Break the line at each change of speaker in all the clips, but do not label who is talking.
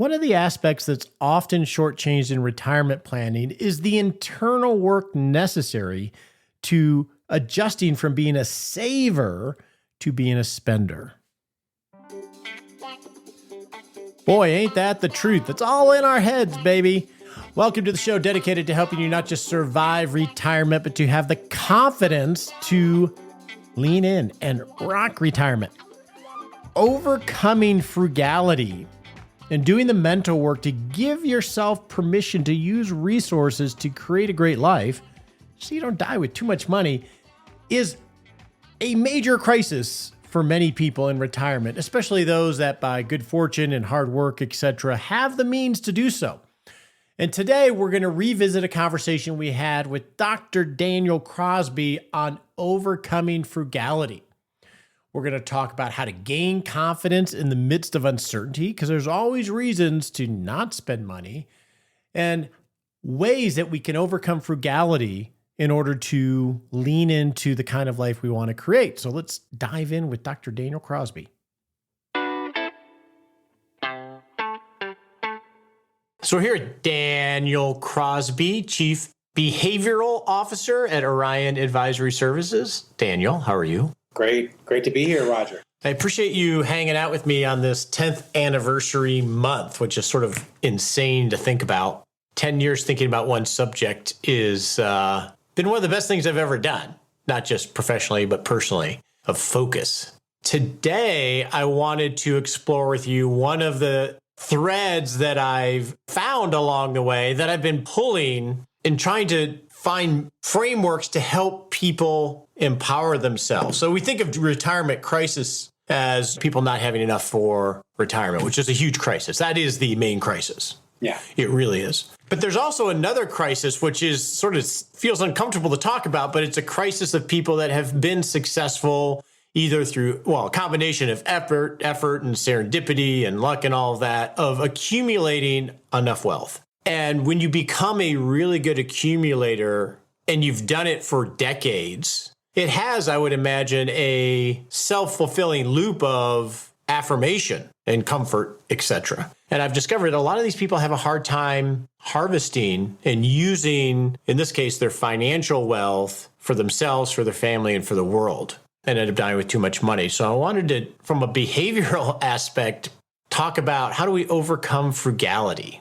One of the aspects that's often shortchanged in retirement planning is the internal work necessary to adjusting from being a saver to being a spender. Boy, ain't that the truth. It's all in our heads, baby. Welcome to the show dedicated to helping you not just survive retirement, but to have the confidence to lean in and rock retirement. Overcoming frugality and doing the mental work to give yourself permission to use resources to create a great life so you don't die with too much money is a major crisis for many people in retirement, especially those that by good fortune and hard work, etc., have the means to do so. And today we're going to revisit a conversation we had with Dr. Daniel Crosby on overcoming frugality. We're going to talk about how to gain confidence in the midst of uncertainty, because there's always reasons to not spend money, and ways that we can overcome frugality in order to lean into the kind of life we want to create. So let's dive in with Dr. Daniel Crosby. So here, Daniel Crosby, Chief Behavioral Officer at Orion Advisory Services. Daniel, how are you?
Great to be here, Roger.
I appreciate you hanging out with me on this 10th anniversary month, which is sort of insane to think about. 10 years thinking about one subject is been one of the best things I've ever done, not just professionally, but personally, of focus. Today, I wanted to explore with you one of the threads that I've found along the way that I've been pulling in trying to find frameworks to help people empower themselves. So we think of retirement crisis as people not having enough for retirement, which is a huge crisis. That is the main crisis.
Yeah,
it really is. But there's also another crisis, which is sort of feels uncomfortable to talk about, but it's a crisis of people that have been successful either through, a combination of effort and serendipity and luck and all of that, of accumulating enough wealth. And when you become a really good accumulator and you've done it for decades, it has, I would imagine, a self-fulfilling loop of affirmation and comfort, etc. And I've discovered a lot of these people have a hard time harvesting and using, in this case, their financial wealth for themselves, for their family, and for the world, and end up dying with too much money. So I wanted to, from a behavioral aspect, talk about how do we overcome frugality?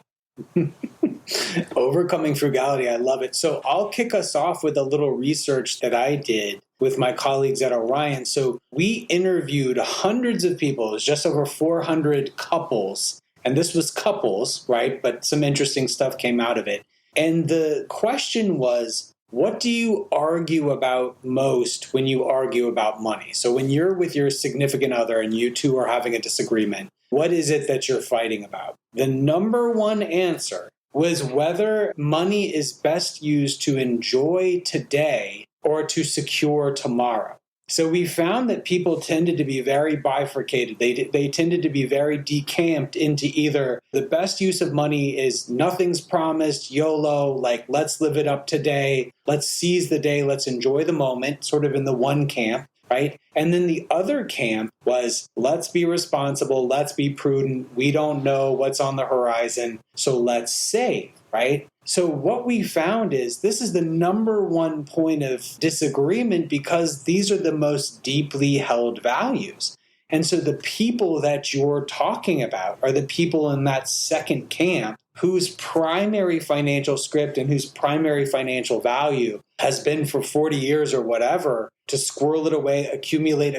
Overcoming frugality, I love it. So I'll kick us off with a little research that I did with my colleagues at Orion. So we interviewed hundreds of people. It was just over 400 couples. And this was couples, right? But some interesting stuff came out of it. And the question was, what do you argue about most when you argue about money? So when you're with your significant other and you two are having a disagreement, what is it that you're fighting about? The number one answer was whether money is best used to enjoy today or to secure tomorrow. So we found that people tended to be very bifurcated. They tended to be very decamped into either the best use of money is nothing's promised, YOLO, like let's live it up today, let's seize the day, let's enjoy the moment, sort of in the one camp, right? And then the other camp was let's be responsible, let's be prudent, we don't know what's on the horizon, so let's save, right? So what we found is this is the number one point of disagreement because these are the most deeply held values. And so the people that you're talking about are the people in that second camp whose primary financial script and whose primary financial value has been for 40 years or whatever to squirrel it away, accumulate,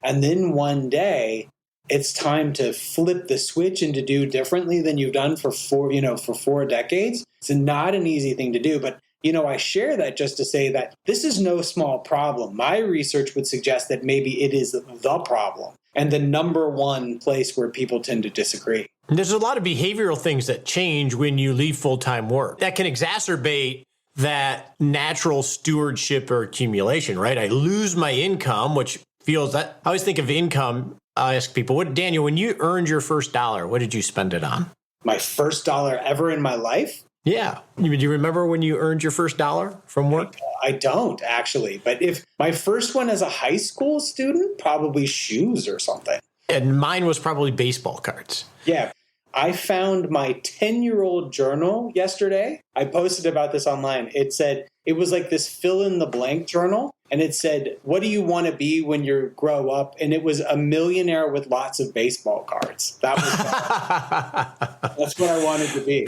and then one day it's time to flip the switch and to do differently than you've done for 4 decades. It's not an easy thing to do, but I share that just to say that this is no small problem. My research would suggest that maybe it is the problem and the number one place where people tend to disagree.
And there's a lot of behavioral things that change when you leave full-time work that can exacerbate that natural stewardship or accumulation, right? I lose my income, which feels that I always think of income. I ask people, Daniel, when you earned your first dollar, what did you spend it on?
My first dollar ever in my life?
Yeah. Do you remember when you earned your first dollar from work?
I don't, actually. But if my first one as a high school student, probably shoes or something.
And mine was probably baseball cards.
Yeah. I found my 10-year-old journal yesterday. I posted about this online. It was like this fill in the blank journal. And it said, what do you want to be when you grow up? And it was a millionaire with lots of baseball cards. That was that's what I wanted to be.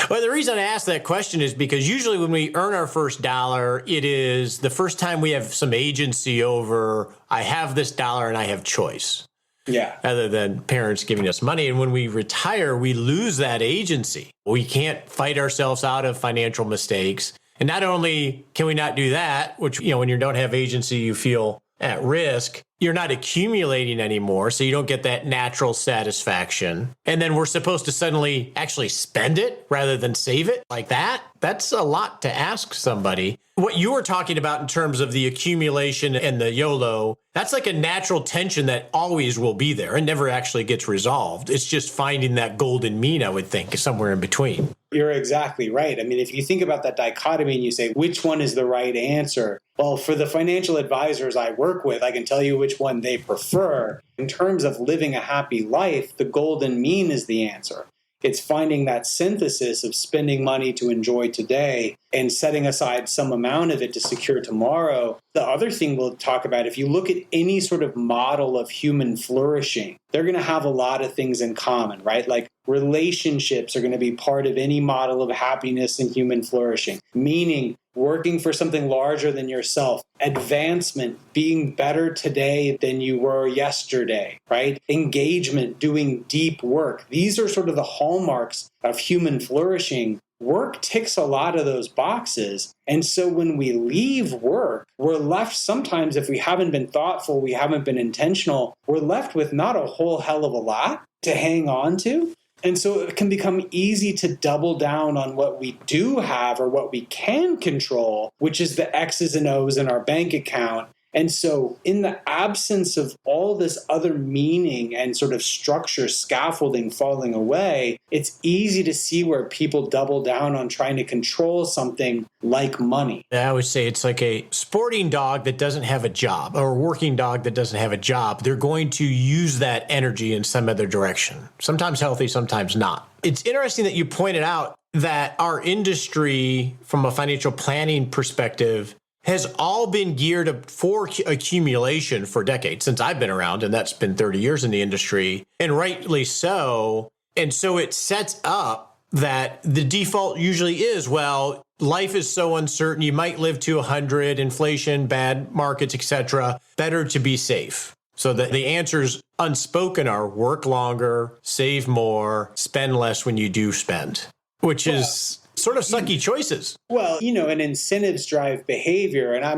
Well, the reason I asked that question is because usually when we earn our first dollar, it is the first time we have some agency over, I have this dollar and I have choice.
Yeah.
Other than parents giving us money. And when we retire, we lose that agency. We can't fight ourselves out of financial mistakes. And not only can we not do that, which, when you don't have agency, you feel at risk, you're not accumulating anymore. So you don't get that natural satisfaction. And then we're supposed to suddenly actually spend it rather than save it like that. That's a lot to ask somebody. What you were talking about in terms of the accumulation and the YOLO, that's like a natural tension that always will be there and never actually gets resolved. It's just finding that golden mean, I would think, somewhere in between.
You're exactly right. I mean, if you think about that dichotomy and you say, which one is the right answer? Well, for the financial advisors I work with, I can tell you which one they prefer. In terms of living a happy life, the golden mean is the answer. It's finding that synthesis of spending money to enjoy today and setting aside some amount of it to secure tomorrow. The other thing we'll talk about, if you look at any sort of model of human flourishing, they're going to have a lot of things in common, right? Like relationships are going to be part of any model of happiness and human flourishing, meaning working for something larger than yourself, advancement, being better today than you were yesterday, right? Engagement, doing deep work. These are sort of the hallmarks of human flourishing. Work ticks a lot of those boxes. And so when we leave work, we're left sometimes, if we haven't been thoughtful, we haven't been intentional, we're left with not a whole hell of a lot to hang on to. And so it can become easy to double down on what we do have or what we can control, which is the X's and O's in our bank account. And so in the absence of all this other meaning and sort of structure, scaffolding falling away, it's easy to see where people double down on trying to control something like money.
I would say it's like a sporting dog that doesn't have a job or a working dog that doesn't have a job. They're going to use that energy in some other direction, sometimes healthy, sometimes not. It's interesting that you pointed out that our industry, from a financial planning perspective, has all been geared for accumulation for decades since I've been around, and that's been 30 years in the industry, and rightly so. And so it sets up that the default usually is, well, life is so uncertain. You might live to 100, inflation, bad markets, etc. Better to be safe. So that the answers unspoken are work longer, save more, spend less when you do spend, which is sort of sucky choices.
Well, and incentives drive behavior. And I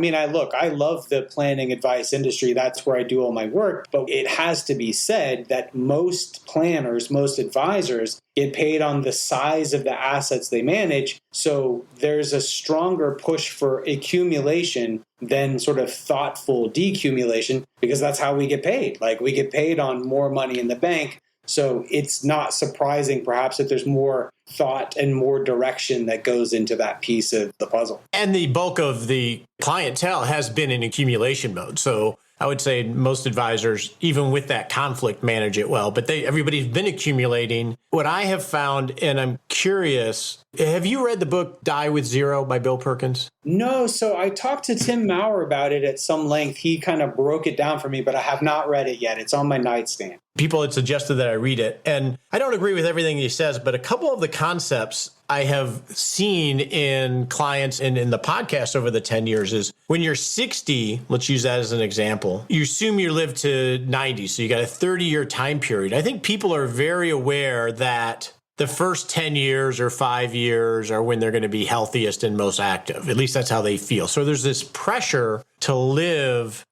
love the planning advice industry. That's where I do all my work. But it has to be said that most planners, most advisors get paid on the size of the assets they manage. So there's a stronger push for accumulation than sort of thoughtful decumulation, because that's how we get paid. Like we get paid on more money in the bank. So it's not surprising, perhaps, that there's more thought and more direction that goes into that piece of the puzzle.
And the bulk of the clientele has been in accumulation mode. So I would say most advisors, even with that conflict, manage it well. But everybody's been accumulating. What I have found, and I'm curious, have you read the book Die with Zero by Bill Perkins?
No. So I talked to Tim Maurer about it at some length. He kind of broke it down for me, but I have not read it yet. It's on my nightstand. People
had suggested that I read it. And I don't agree with everything he says, but a couple of the concepts I have seen in clients and in the podcast over the 10 years is when you're 60, let's use that as an example, you assume you live to 90. So you got a 30-year time period. I think people are very aware that the first 10 years or 5 years are when they're going to be healthiest and most active. At least that's how they feel. So there's this pressure to live.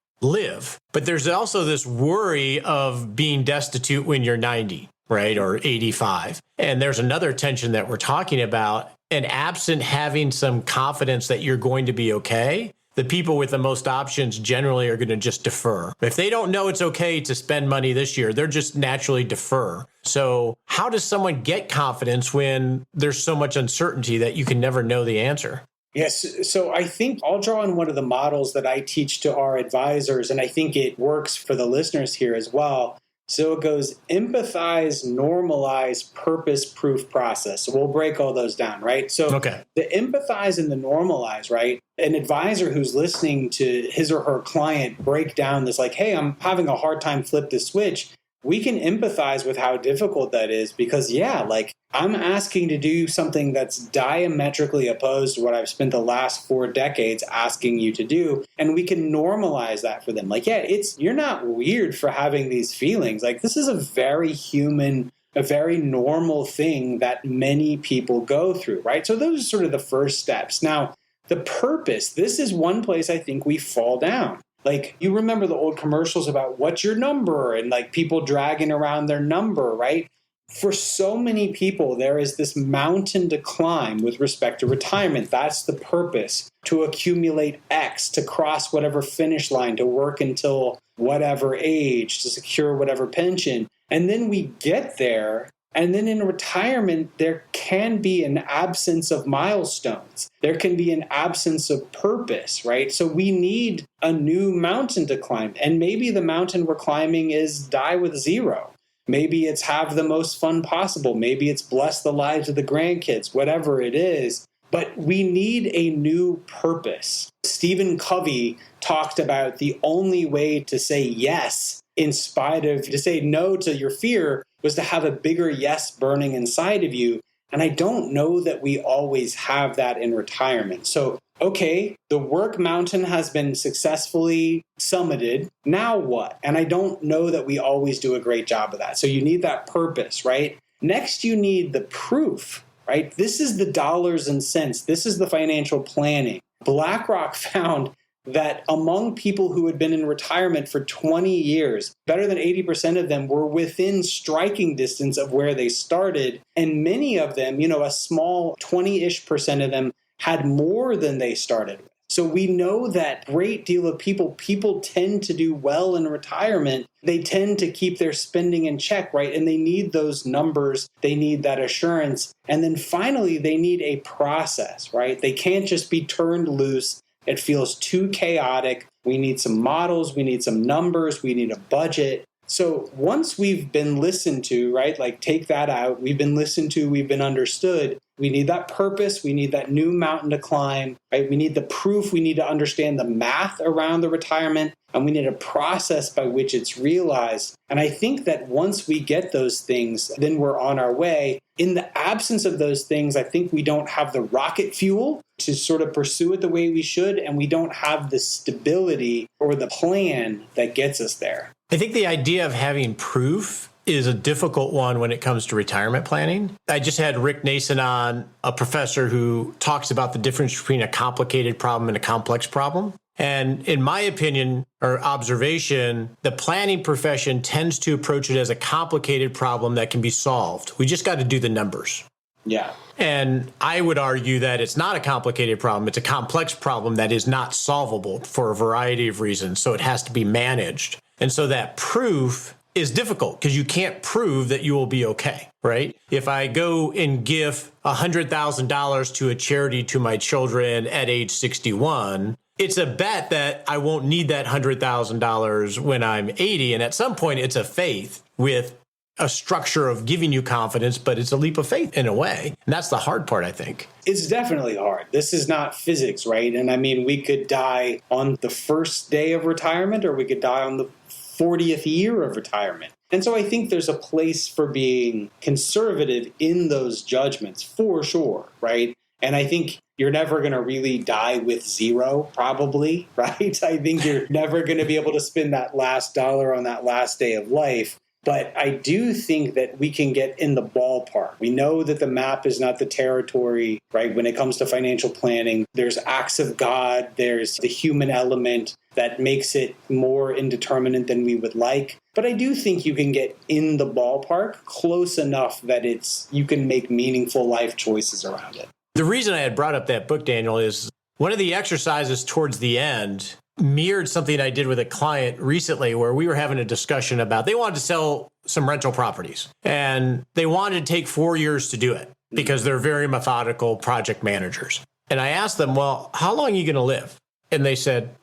But there's also this worry of being destitute when you're 90, right? Or 85. And there's another tension that we're talking about. And absent having some confidence that you're going to be okay, the people with the most options generally are going to just defer. If they don't know it's okay to spend money this year, they're just naturally defer. So how does someone get confidence when there's so much uncertainty that you can never know the answer?
Yes. So I think I'll draw on one of the models that I teach to our advisors, and I think it works for the listeners here as well. So it goes empathize, normalize, purpose-proof process. So we'll break all those down, right? So the empathize and the normalize, right? An advisor who's listening to his or her client break down this like, hey, I'm having a hard time flip this switch. We can empathize with how difficult that is because, like I'm asking to do something that's diametrically opposed to what I've spent the last 4 decades asking you to do. And we can normalize that for them. Like, you're not weird for having these feelings. Like, this is a very human, a very normal thing that many people go through, right? So those are sort of the first steps. Now, the purpose, this is one place I think we fall down. Like, you remember the old commercials about what's your number and like people dragging around their number, right? For so many people, there is this mountain to climb with respect to retirement. That's the purpose, to accumulate X, to cross whatever finish line, to work until whatever age, to secure whatever pension. And then we get there. And then in retirement, there can be an absence of milestones. There can be an absence of purpose, right? So we need a new mountain to climb. And maybe the mountain we're climbing is die with zero. Maybe it's have the most fun possible. Maybe it's bless the lives of the grandkids, whatever it is. But we need a new purpose. Stephen Covey talked about the only way to say yes in spite of, to say no to your fear was to have a bigger yes burning inside of you. And I don't know that we always have that in retirement. So, okay, the work mountain has been successfully summited. Now what? And I don't know that we always do a great job of that. So you need that purpose, right? Next, you need the proof, right? This is the dollars and cents. This is the financial planning. BlackRock found that among people who had been in retirement for 20 years, better than 80% of them were within striking distance of where they started. And many of them, a small 20-ish percent of them had more than they started with. So we know that great deal of people tend to do well in retirement. They tend to keep their spending in check, right? And they need those numbers. They need that assurance. And then finally, they need a process, right? They can't just be turned loose. It feels too chaotic. We need some models. We need some numbers. We need a budget. So once we've been listened to, right, like take that out, we've been listened to, we've been understood. We need that purpose. We need that new mountain to climb, right? We need the proof. We need to understand the math around the retirement, and we need a process by which it's realized. And I think that once we get those things, then we're on our way. In the absence of those things, I think we don't have the rocket fuel to sort of pursue it the way we should, and we don't have the stability or the plan that gets us there.
I think the idea of having proof is a difficult one when it comes to retirement planning. I just had Rick Nason on, a professor who talks about the difference between a complicated problem and a complex problem. And in my opinion or observation, the planning profession tends to approach it as a complicated problem that can be solved. We just got to do the numbers.
Yeah.
And I would argue that it's not a complicated problem. It's a complex problem that is not solvable for a variety of reasons. So it has to be managed. And so that proof is difficult because you can't prove that you will be okay, right? If I go and give $100,000 to a charity to my children at age 61, it's a bet that I won't need that $100,000 when I'm 80. And at some point, it's a faith with a structure of giving you confidence, but it's a leap of faith in a way. And that's the hard part, I think.
It's definitely hard. This is not physics, right? And I mean, we could die on the first day of retirement, or we could die on the 40th year of retirement. And so I think there's a place for being conservative in those judgments, for sure, right? And I think you're never going to really die with zero, probably, right? I think you're never going to be able to spend that last dollar on that last day of life. But I do think that we can get in the ballpark. We know that the map is not the territory, right? When it comes to financial planning, there's acts of God, there's the human element that makes it more indeterminate than we would like. But I do think you can get in the ballpark close enough that you can make meaningful life choices around it.
The reason I had brought up that book, Daniel, is one of the exercises towards the end mirrored something I did with a client recently where we were having a discussion about they wanted to sell some rental properties and they wanted to take 4 years to do it because they're very methodical project managers. And I asked them, well, how long are you going to live? And they said,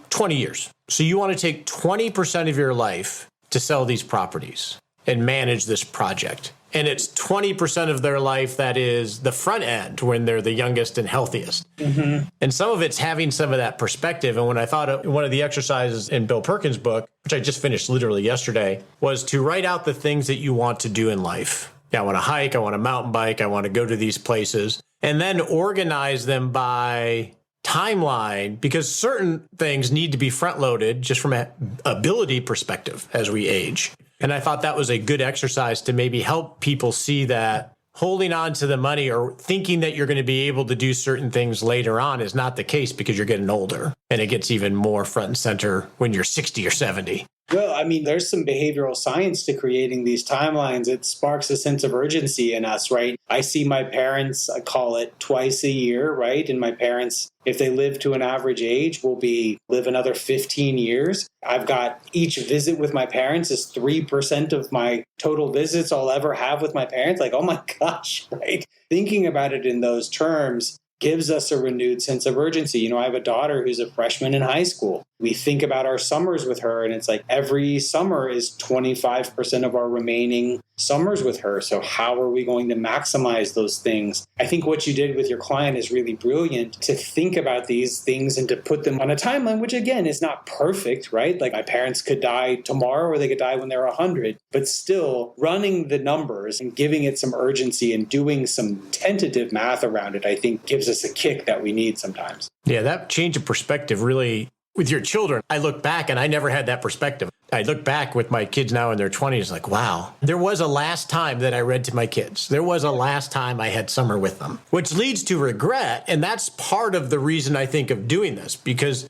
20 years. So you want to take 20% of your life to sell these properties and manage this project. And it's 20% of their life that is the front end when they're the youngest and healthiest. Mm-hmm. And some of it's having some of that perspective. And when I thought of one of the exercises in Bill Perkins' book, which I just finished literally yesterday, was to write out the things that you want to do in life. Yeah, I want to hike, I want to mountain bike, I want to go to these places, and then organize them by timeline, because certain things need to be front loaded just from an ability perspective as we age. And I thought that was a good exercise to maybe help people see that holding on to the money or thinking that you're going to be able to do certain things later on is not the case, because you're getting older, and it gets even more front and center when you're 60 or 70.
Well, I mean, there's some behavioral science to creating these timelines. It sparks a sense of urgency in us, right? I see my parents, I call it twice a year, right? And my parents, if they live to an average age, will live another 15 years. I've got each visit with my parents is 3% of my total visits I'll ever have with my parents. Like, oh my gosh, right? Thinking about it in those terms gives us a renewed sense of urgency. You know, I have a daughter who's a freshman in high school. We think about our summers with her, and it's like every summer is 25% of our remaining summers with her. So how are we going to maximize those things? I think what you did with your client is really brilliant, to think about these things and to put them on a timeline, which again is not perfect, right? Like my parents could die tomorrow or they could die when they're 100, but still running the numbers and giving it some urgency and doing some tentative math around it, I think gives us a kick that we need sometimes.
Yeah, that change of perspective really, with your children, I look back and I never had that perspective. I look back with my kids now in their 20s, like, wow, there was a last time that I read to my kids. There was a last time I had summer with them, which leads to regret. And that's part of the reason I think of doing this, because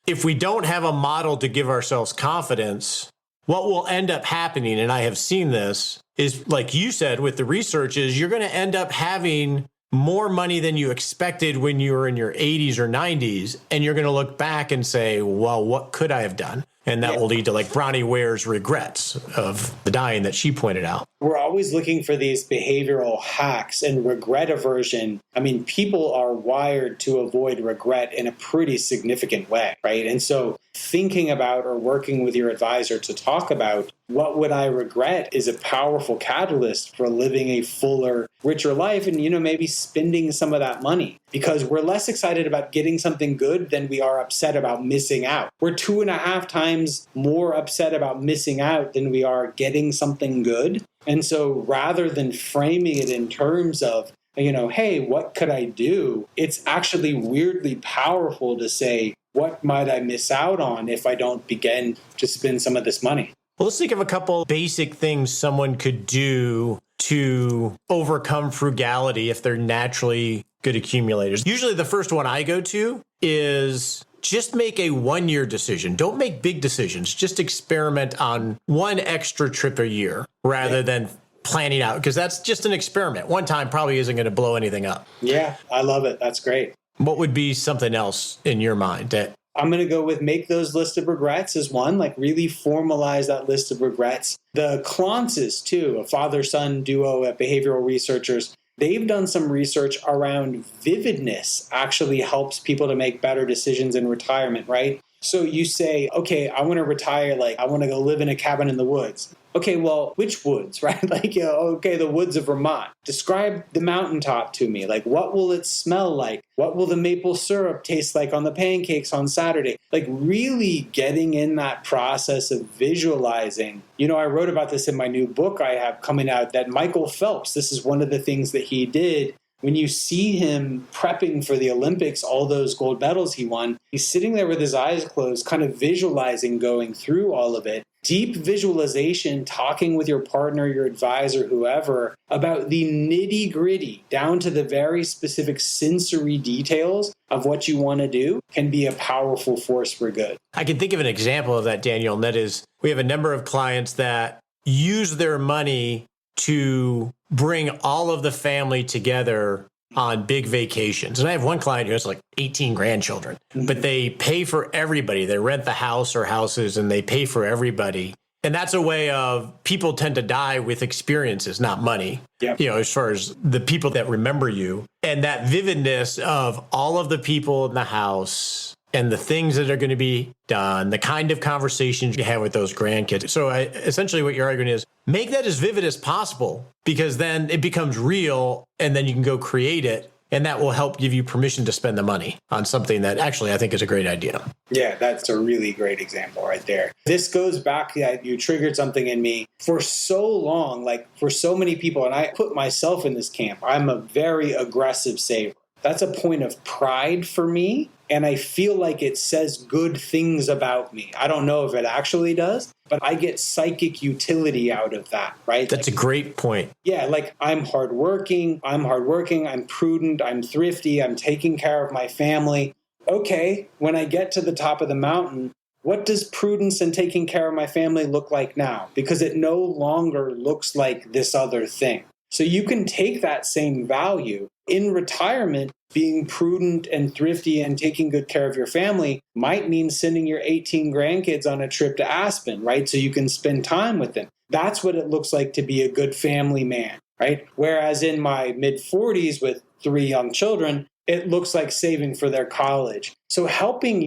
if we don't have a model to give ourselves confidence, what will end up happening, and I have seen this, is like you said with the research, is you're going to end up having more money than you expected when you were in your 80s or 90s. And you're going to look back and say, well, what could I have done? And that will lead to like Bronnie Ware's regrets of the dying that she pointed out.
We're always looking for these behavioral hacks and regret aversion. I mean, people are wired to avoid regret in a pretty significant way, right? And so thinking about or working with your advisor to talk about what would I regret is a powerful catalyst for living a fuller, richer life and, you know, maybe spending some of that money, because we're less excited about getting something good than we are upset about missing out. We're 2.5 times more upset about missing out than we are getting something good. And so rather than framing it in terms of, you know, hey, what could I do? It's actually weirdly powerful to say, what might I miss out on if I don't begin to spend some of this money?
Well, let's think of a couple basic things someone could do to overcome frugality if they're naturally good accumulators. Usually the first one I go to is just make a 1-year decision. Don't make big decisions. Just experiment on one extra trip a year rather than planning out, because that's just an experiment. One time probably isn't going to blow anything up.
Yeah, I love it. That's great.
What would be something else in your mind that
I'm going to go with make those list of regrets as one, like really formalize that list of regrets. The Clonces, too, a father-son duo at behavioral researchers, they've done some research around vividness actually helps people to make better decisions in retirement, right? So you say, okay, I want to retire, like I want to go live in a cabin in the woods. Okay, well, which woods, right? Like, you know, okay, the woods of Vermont. Describe the mountaintop to me. Like, what will it smell like? What will the maple syrup taste like on the pancakes on Saturday? Like, really getting in that process of visualizing. You know, I wrote about this in my new book I have coming out, that Michael Phelps, this is one of the things that he did. When you see him prepping for the Olympics, all those gold medals he won, he's sitting there with his eyes closed, kind of visualizing going through all of it. Deep visualization, talking with your partner, your advisor, whoever, about the nitty-gritty, down to the very specific sensory details of what you want to do, can be a powerful force for good.
I can think of an example of that, Daniel, and that is we have a number of clients that use their money to bring all of the family together on big vacations. And I have one client who has like 18 grandchildren, but they pay for everybody. They rent the house or houses and they pay for everybody. And that's a way of people tend to die with experiences, not money.
Yep.
You know, as far as the people that remember you and that vividness of all of the people in the house, and the things that are going to be done, the kind of conversations you have with those grandkids. So essentially what you're arguing is make that as vivid as possible, because then it becomes real and then you can go create it. And that will help give you permission to spend the money on something that actually I think is a great idea.
Yeah, that's a really great example right there. This goes back, you triggered something in me for so long, like for so many people, and I put myself in this camp. I'm a very aggressive saver. That's a point of pride for me. And I feel like it says good things about me. I don't know if it actually does, but I get psychic utility out of that, right?
That's a great point.
Yeah, like I'm hardworking, I'm prudent, I'm thrifty, I'm taking care of my family. Okay, when I get to the top of the mountain, what does prudence and taking care of my family look like now? Because it no longer looks like this other thing. So you can take that same value in retirement. Being prudent and thrifty and taking good care of your family might mean sending your 18 grandkids on a trip to Aspen, right? So you can spend time with them. That's what it looks like to be a good family man, right? Whereas in my mid 40s with 3 young children, it looks like saving for their college. So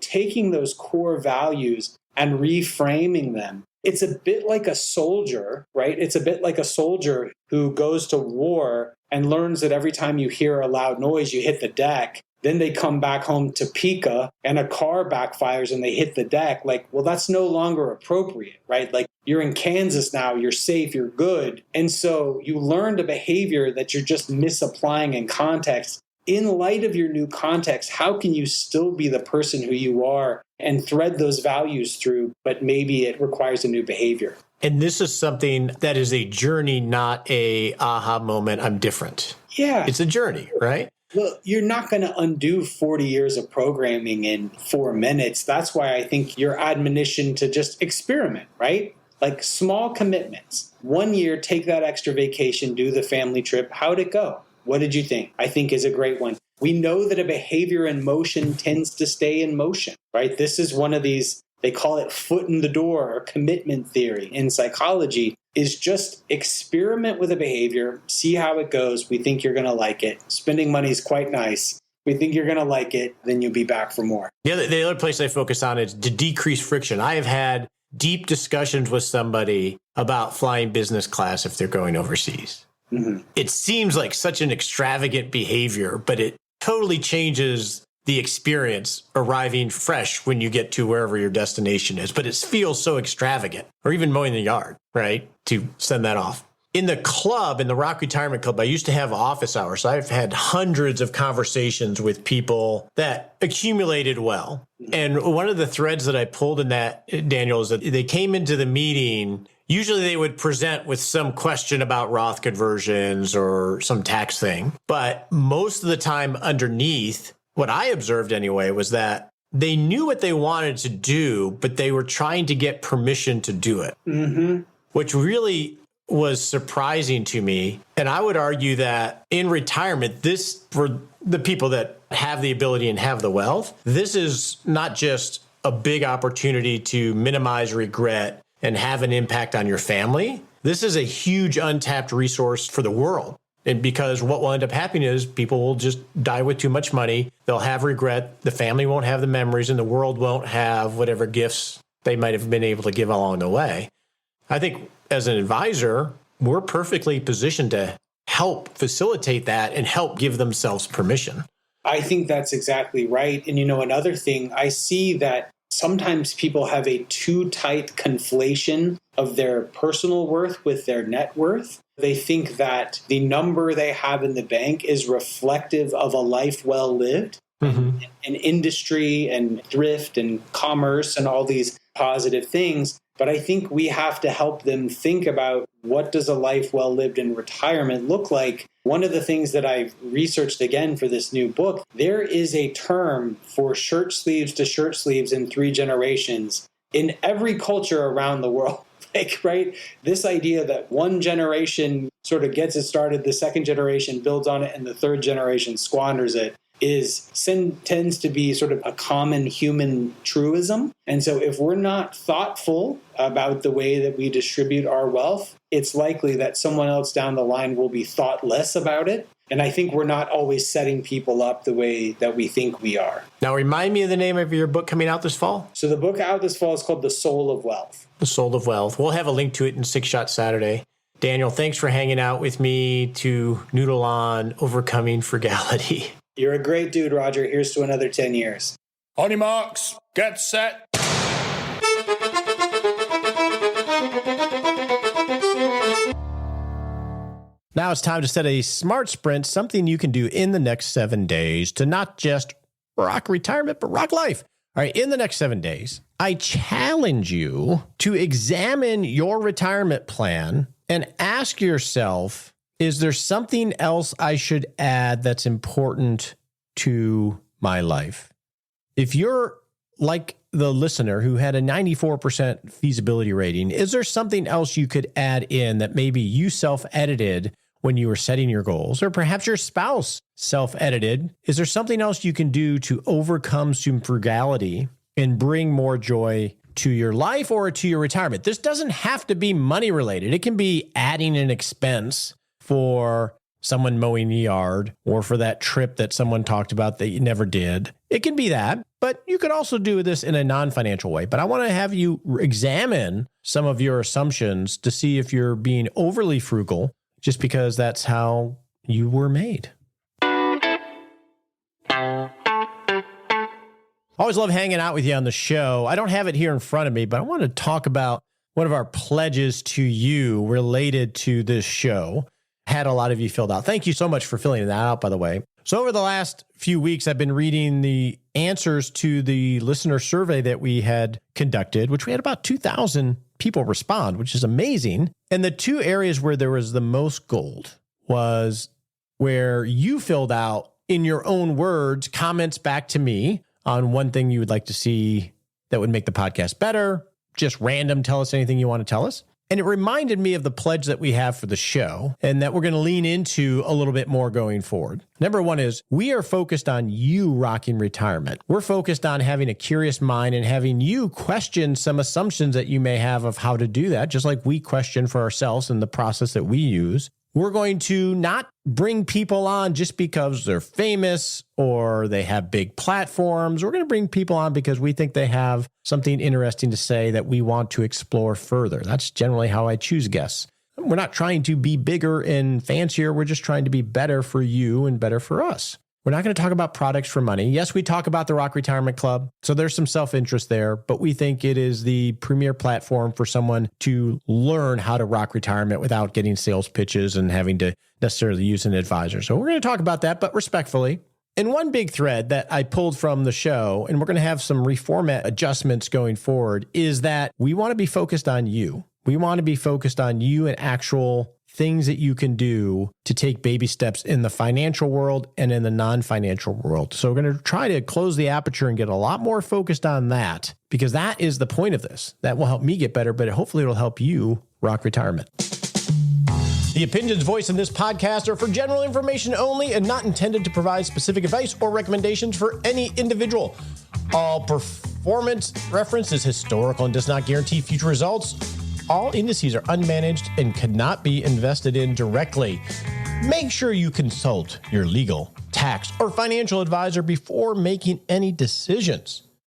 taking those core values and reframing them. It's a bit like a soldier, right? It's a bit like a soldier who goes to war and learns that every time you hear a loud noise, you hit the deck. Then they come back home to Pika and a car backfires and they hit the deck. Like, well, that's no longer appropriate, right? Like you're in Kansas now, you're safe, you're good. And so you learned a behavior that you're just misapplying in context. In light of your new context, how can you still be the person who you are and thread those values through, but maybe it requires a new behavior?
And this is something that is a journey, not a aha moment, I'm different.
Yeah.
It's a journey, right?
Well, you're not going to undo 40 years of programming in 4 minutes. That's why I think your admonition to just experiment, right? Like small commitments. 1 year, take that extra vacation, do the family trip. How'd it go? What did you think? I think is a great one. We know that a behavior in motion tends to stay in motion, right? This is one of these, they call it foot in the door or commitment theory in psychology, is just experiment with a behavior, see how it goes. We think you're going to like it. Spending money is quite nice. We think you're going to like it. Then you'll be back for more.
The other place I focus on is to decrease friction. I have had deep discussions with somebody about flying business class if they're going overseas. Mm-hmm. It seems like such an extravagant behavior, but it totally changes the experience arriving fresh when you get to wherever your destination is. But it feels so extravagant, or even mowing the yard, right? To send that off. In the club, in the Rock Retirement Club, I used to have office hours. So I've had hundreds of conversations with people that accumulated well. And one of the threads that I pulled in that, Daniel, is that they came into the meeting. Usually they would present with some question about Roth conversions or some tax thing. But most of the time underneath, what I observed anyway, was that they knew what they wanted to do, but they were trying to get permission to do it, which really was surprising to me. And I would argue that in retirement, this, for the people that have the ability and have the wealth, this is not just a big opportunity to minimize regret and have an impact on your family. This is a huge untapped resource for the world. And because what will end up happening is people will just die with too much money. They'll have regret. The family won't have the memories, and the world won't have whatever gifts they might have been able to give along the way. I think as an advisor, we're perfectly positioned to help facilitate that and help give themselves permission.
I think that's exactly right. And another thing, I see that sometimes people have a too tight conflation of their personal worth with their net worth. They think that the number they have in the bank is reflective of a life well lived. And industry and thrift and commerce and all these positive things. But I think we have to help them think about, what does a life well lived in retirement look like? One of the things that I've researched again for this new book, there is a term for shirt sleeves to shirt sleeves in 3 generations in every culture around the world. Right? This idea that one generation sort of gets it started, the second generation builds on it, and the third generation squanders it, tends to be sort of a common human truism. And so if we're not thoughtful about the way that we distribute our wealth, it's likely that someone else down the line will be thoughtless about it. And I think we're not always setting people up the way that we think we are.
Now, remind me of the name of your book coming out this fall.
So the book out this fall is called The Soul of Wealth.
The Soul of Wealth. We'll have a link to it in Six Shot Saturday. Daniel, thanks for hanging out with me to noodle on overcoming frugality.
You're a great dude, Roger. Here's to another 10 years.
On your marks, get set.
Now it's time to set a smart sprint, something you can do in the next 7 days to not just rock retirement, but rock life. All right, in the next 7 days, I challenge you to examine your retirement plan and ask yourself, is there something else I should add that's important to my life? If you're like the listener who had a 94% feasibility rating, is there something else you could add in that maybe you self-edited when you were setting your goals, or perhaps your spouse self-edited? Is there something else you can do to overcome some frugality and bring more joy to your life or to your retirement? This doesn't have to be money related. It can be adding an expense for someone mowing the yard or for that trip that someone talked about that you never did. It can be that, but you could also do this in a non-financial way. But I want to have you examine some of your assumptions to see if you're being overly frugal just because that's how you were made. Always love hanging out with you on the show. I don't have it here in front of me, but I want to talk about one of our pledges to you related to this show. Had a lot of you filled out. Thank you so much for filling that out, by the way. So over the last few weeks, I've been reading the answers to the listener survey that we had conducted, which we had about 2,000 people respond, which is amazing. And the two areas where there was the most gold was where you filled out, in your own words, comments back to me on one thing you would like to see that would make the podcast better. Just random, tell us anything you want to tell us. And it reminded me of the pledge that we have for the show and that we're going to lean into a little bit more going forward. Number one is we are focused on you rocking retirement. We're focused on having a curious mind and having you question some assumptions that you may have of how to do that, just like we question for ourselves in the process that we use. We're going to not bring people on just because they're famous or they have big platforms. We're going to bring people on because we think they have something interesting to say that we want to explore further. That's generally how I choose guests. We're not trying to be bigger and fancier. We're just trying to be better for you and better for us. We're not going to talk about products for money. Yes, we talk about the Rock Retirement Club, so there's some self-interest there, but we think it is the premier platform for someone to learn how to rock retirement without getting sales pitches and having to necessarily use an advisor. So we're going to talk about that, but respectfully. And one big thread that I pulled from the show, and we're going to have some reformat adjustments going forward, is that we want to be focused on you. We want to be focused on you and actual things that you can do to take baby steps in the financial world and in the non-financial world. So we're going to try to close the aperture and get a lot more focused on that, because that is the point of this. That will help me get better, but hopefully it'll help you rock retirement. The opinions voiced in this podcast are for general information only and not intended to provide specific advice or recommendations for any individual. All performance reference is historical and does not guarantee future results. All indices are unmanaged and cannot be invested in directly. Make sure you consult your legal, tax, or financial advisor before making any decisions.